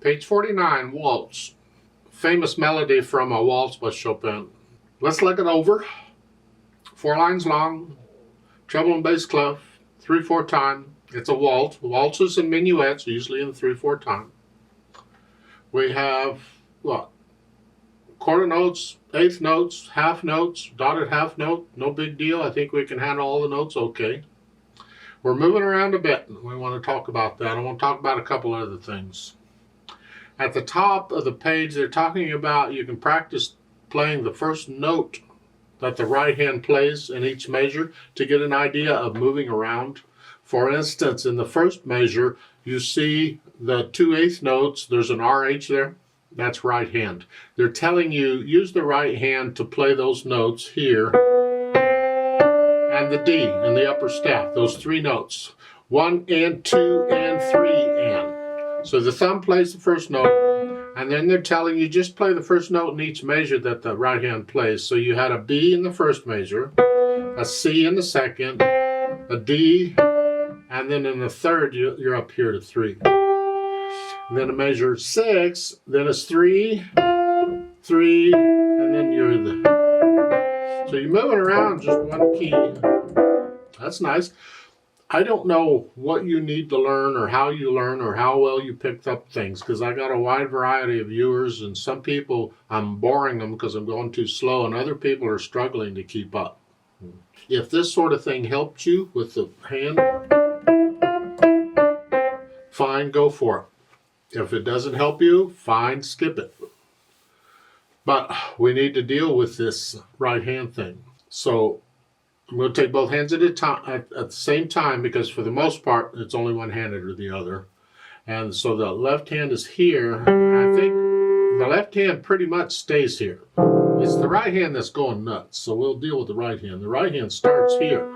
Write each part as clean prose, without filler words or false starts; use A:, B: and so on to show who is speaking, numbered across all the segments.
A: Page 49, Waltz. Famous melody from a waltz by Chopin. Let's look it over. 4 lines long, treble and bass clef, 3/4 time. It's a waltz. Waltzes and minuets, usually in 3/4 time. We have, what? Quarter notes, eighth notes, half notes, dotted half note. No big deal. I think we can handle all the notes okay. We're moving around a bit. We want to talk about that. I want to talk about a couple other things. At the top of the page, they're talking about you can practice playing the first note that the right hand plays in each measure to get an idea of moving around. For instance, in the first measure, you see the 2/8 notes. There's an RH there. That's right hand. They're telling you use the right hand to play those notes here and the D in the upper staff, those 3 notes. 1 and 2 and 3 and. So the thumb plays the first note, and then they're telling you just play the first note in each measure that the right hand plays. So you had a B in the first measure, a C in the second, a D, and then in the third you're up here to 3. And then a measure 6, then it's 3, 3, and then you're the. So you're moving around just one key. That's nice. I don't know what you need to learn or how you learn or how well you picked up things, because I got a wide variety of viewers, and some people I'm boring them because I'm going too slow, and other people are struggling to keep up. If this sort of thing helped you with the hand, fine, go for it. If it doesn't help you, fine, skip it. But we need to deal with this right hand thing. So I'm going to take both hands at the same time, because for the most part, it's only one-handed or the other. And so the left hand is here. I think the left hand pretty much stays here. It's the right hand that's going nuts. So we'll deal with the right hand. The right hand starts here.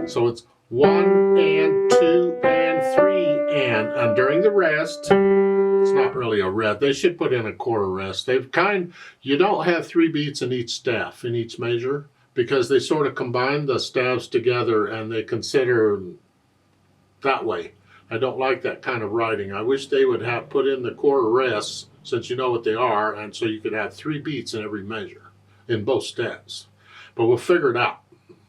A: So it's 1 and 2 and 3 and during the rest, it's not really a rest. They should put in a quarter rest. You don't have 3 beats in each staff, in each measure, because they sort of combine the staves together and they consider that way. I don't like that kind of writing. I wish they would have put in the quarter rests, since you know what they are, and so you could have 3 beats in every measure in both staves. But we'll figure it out.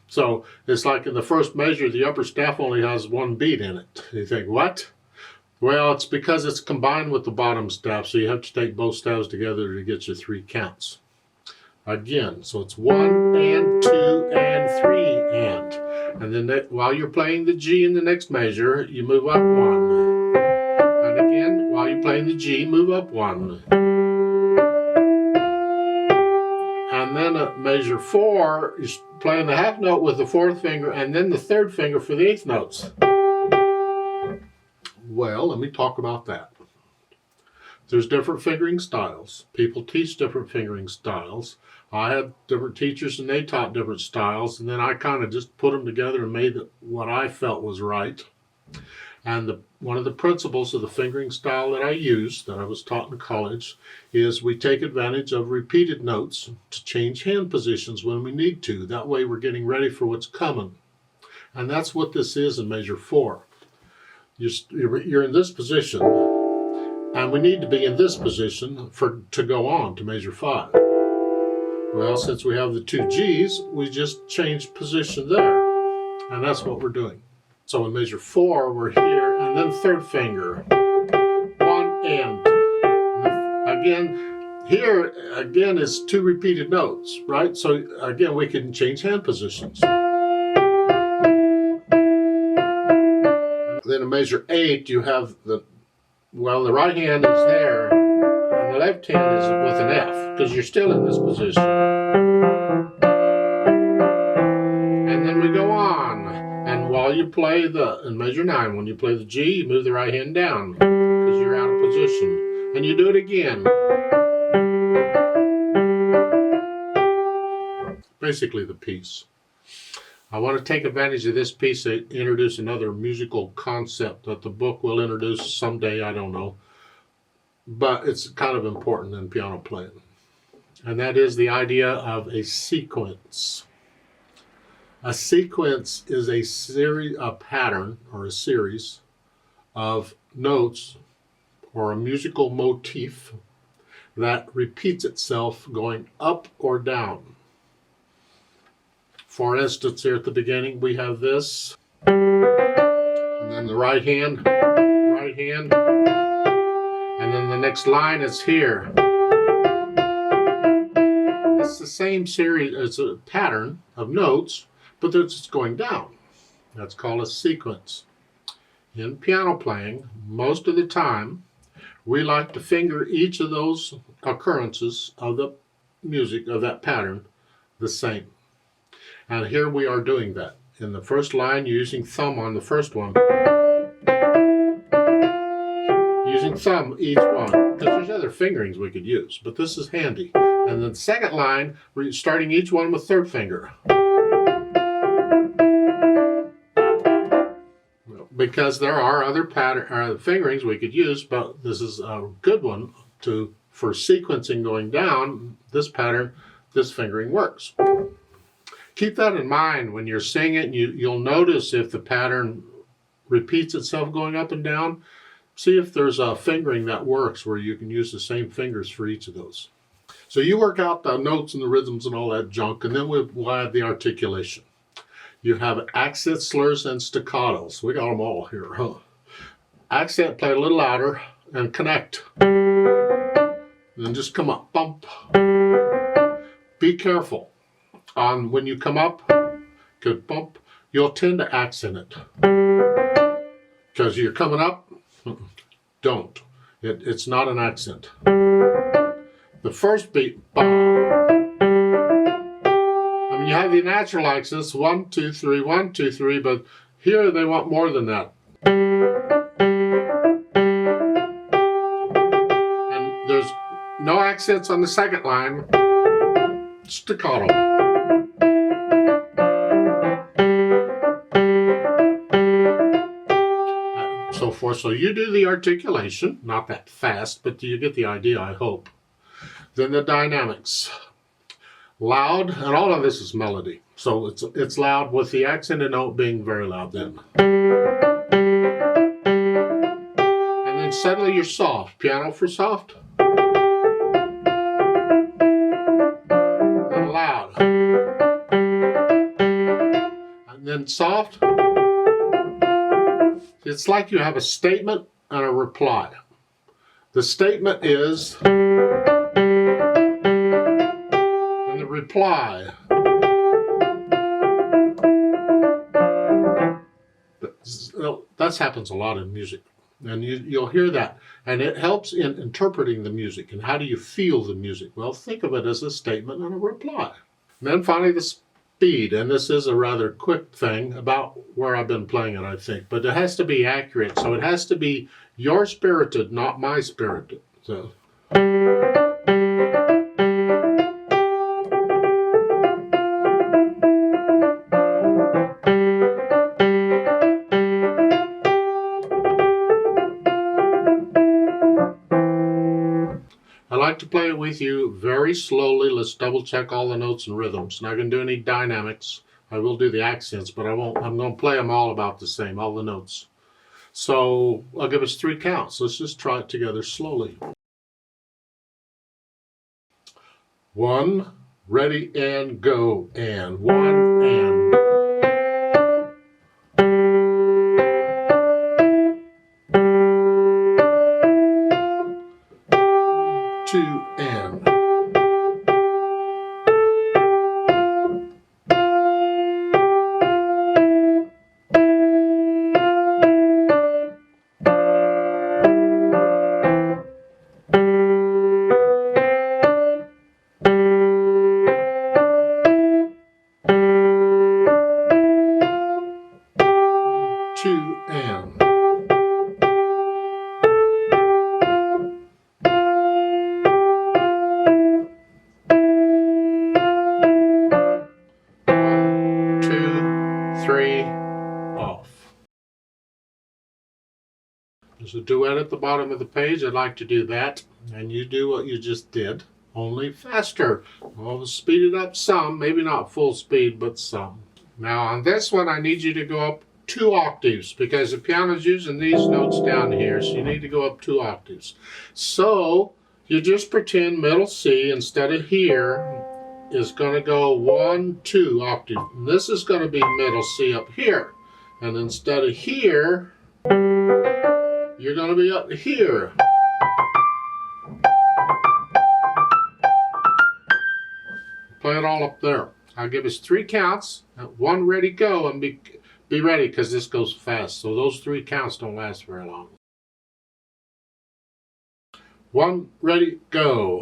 A: So it's like in the first measure, the upper staff only has 1 beat in it. You think, what? Well, it's because it's combined with the bottom staff, so you have to take both staves together to get your 3 counts. Again, so it's 1 and 2 and 3 and then while you're playing the G in the next measure, you move up 1. And again, while you're playing the G, move up 1. And then at measure 4, you're playing the half note with the 4th finger and then the 3rd finger for the 8th notes. Well, let me talk about that. There's different fingering styles. People teach different fingering styles. I had different teachers and they taught different styles, and then I kind of just put them together and made what I felt was right. And one of the principles of the fingering style that I use, that I was taught in college, is we take advantage of repeated notes to change hand positions when we need to. That way we're getting ready for what's coming. And that's what this is in measure 4. You're in this position, and we need to be in this position to go on to measure 5. Well, since we have the 2 G's, we just changed position there. And that's what we're doing. So in measure 4, we're here, and then 3rd finger. 1 and. Again, here, again, is 2 repeated notes, right? So again, we can change hand positions. Then in measure 8, you have the right hand is there, and the left hand is with an F, because you're still in this position. And then we go on, and while you play in measure 9, when you play the G, you move the right hand down, because you're out of position. And you do it again. Basically the piece. I want to take advantage of this piece to introduce another musical concept that the book will introduce someday, I don't know. But it's kind of important in piano playing. And that is the idea of a sequence. A sequence is a pattern or a series of notes or a musical motif that repeats itself going up or down. For instance, here at the beginning we have this, and then the right hand, and then the next line is here. It's the same series, it's a pattern of notes, but they're just going down. That's called a sequence. In piano playing, most of the time, we like to finger each of those occurrences of the music, of that pattern, the same. And here we are doing that. In the first line, you're using thumb on the first one. Using thumb each one. Because there's other fingerings we could use, but this is handy. And then the second line, we're starting each one with third finger. Because there are other fingerings we could use, but this is a good one for sequencing going down. This pattern, this fingering works. Keep that in mind when you're singing it. You'll notice if the pattern repeats itself going up and down. See if there's a fingering that works where you can use the same fingers for each of those. So you work out the notes and the rhythms and all that junk, and then we'll add the articulation. You have accent, slurs, and staccatos. We got them all here, huh? Accent, play a little louder, and connect. And then just come up, bump. Be careful. When you come up, good bump, you'll tend to accent it. Because you're coming up, don't. It's not an accent. The first beat, you have the natural accents, 1, 2, 3, 1, 2, 3, but here they want more than that. And there's no accents on the second line, staccato. So forth. So you do the articulation, not that fast, but you get the idea, I hope. Then the dynamics. Loud, and all of this is melody. So it's loud with the accented note being very loud then. And then suddenly you're soft. Piano for soft. And loud. And then soft. It's like you have a statement and a reply. The statement is, reply. That happens a lot in music, and you'll hear that, and it helps in interpreting the music. And how do you feel the music? Well, think of it as a statement and a reply. And then finally the speed, and this is a rather quick thing about where I've been playing it, I think, but it has to be accurate, so it has to be your spirited, not my spirited. So I like to play it with you very slowly. Let's double check all the notes and rhythms. Not going to do any dynamics. I will do the accents, but I won't. I'm going to play them all about the same, all the notes. So I'll give us 3 counts. Let's just try it together slowly. 1, ready, and go, and 1, and. 2, and. 2, and. 3, off. There's a duet at the bottom of the page. I'd like to do that, and you do what you just did, only faster. I'll speed it up some, maybe not full speed, but some. Now on this one, I need you to go up 2 octaves because the piano's using these notes down here, so you need to go up 2 octaves. So you just pretend middle C instead of here is going to go 1, 2 octave. And this is going to be middle C up here. And instead of here, you're going to be up here. Play it all up there. I'll give us 3 counts. 1 ready, go, and be ready because this goes fast. So those 3 counts don't last very long. 1 ready, go.